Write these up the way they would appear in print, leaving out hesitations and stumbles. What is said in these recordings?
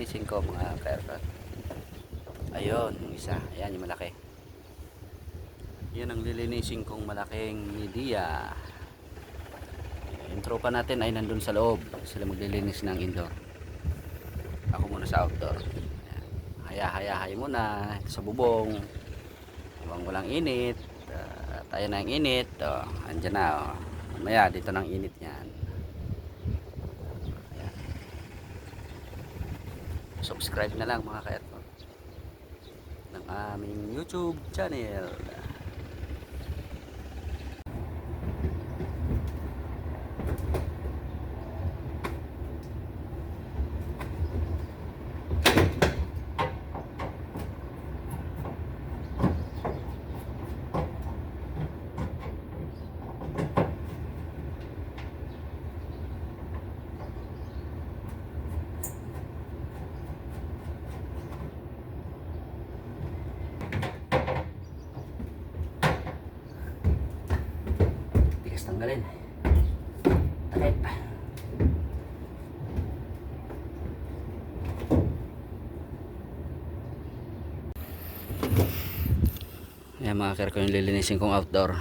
lilinisin ko mga ka-aircon. Ayun, yung isa. Ayan yung malaki. Yan ang lilinisin kong malaking media. Yung tropa natin ay nandun sa loob. Sila maglilinis ng indoor. Ako muna sa outdoor. Haya-haya muna sa bubong. Habang walang init. Tayo na ang init. Andyan na. Mamaya dito ng init yan. Ayan. Subscribe na lang mga ka-aircon ng aming YouTube channel. Tanggalin. Takip. Ayan mga kerko, yung lilinisin kong outdoor.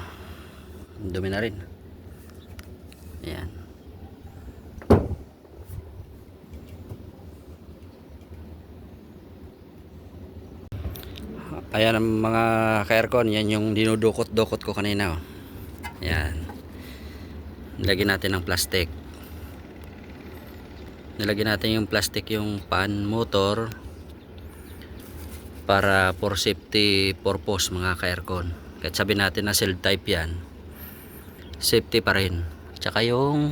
Dumi na rin. Ayan. Ayan ang mga ka-aircon, yan yung dinudukot-dukot ko kanina. Ayan. Nilagyan natin ng plastic. Nilagyan natin yung plastic yung pan motor para for safety purpose mga ka-aircon. Kahit sabi natin na sealed type yan, safety pa rin. Tsaka yung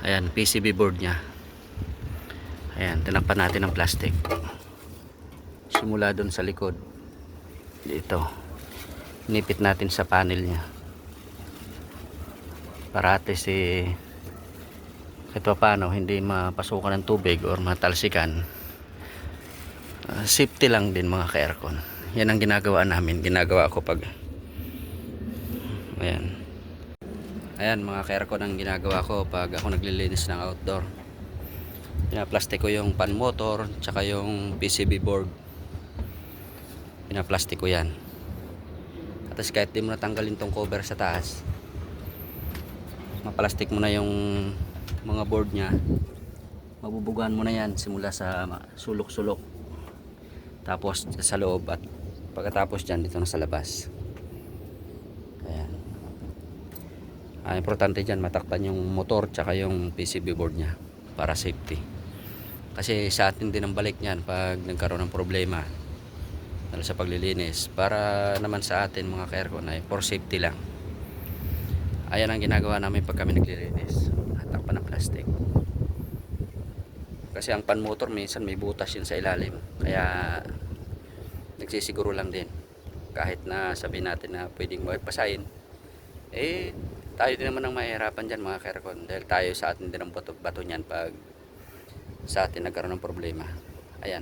ayan, PCB board nya. Ayan, tinakpan natin ng plastic. Simula dun sa likod. Dito. Nipit natin sa panel nya. Para at least kahit paano hindi mapasukan ng tubig or matalsikan. Safety lang din mga ka-aircon. Yan ang ginagawa namin. Ginagawa ko pag ayan mga ka-aircon ang ginagawa ko pag ako naglilinis ng outdoor. Pinaplastic ko yung pan motor tsaka yung PCB board. Pinaplastic ko yan. At kahit di mo natanggalin tong cover sa taas, maplastic mo na yung mga board nya, mabubugan mo na yan simula sa sulok-sulok, tapos sa loob, at pagkatapos dyan dito na sa labas. Ayan. Importante dyan matakpan yung motor tsaka yung PCB board nya para safety, kasi sa atin din ang balik nyan pag nagkaroon ng problema lalo sa paglilinis. Para naman sa atin mga ka-aircon ay for safety lang. Ayan ang ginagawa namin pag kami naglilinis. Takpan ng plastic. Kasi ang pan motor minsan may butas yun sa ilalim. Kaya nagsisiguro lang din. Kahit na sabihin natin na pwedeng magpasahin, tayo din naman ang mahihirapan dyan mga ka-aircon. Dahil tayo sa atin din ang bato nyan pag sa atin nagkaroon ng problema. Ayan.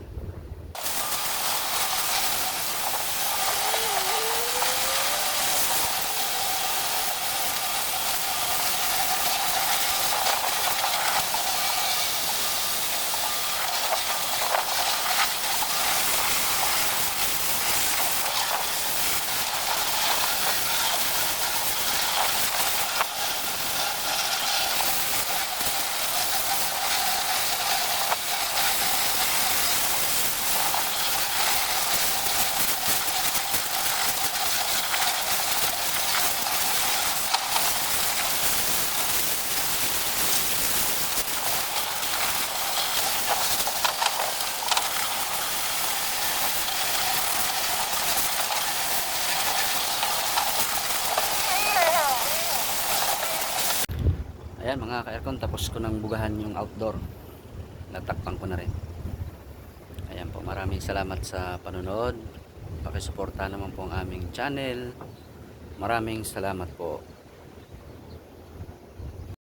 Ayan mga ka-aircon, tapos ko nang bugahan yung outdoor. Natakpan ko na rin. Ayan po, maraming salamat sa panonood. Pakisuporta naman po ang aming channel. Maraming salamat po.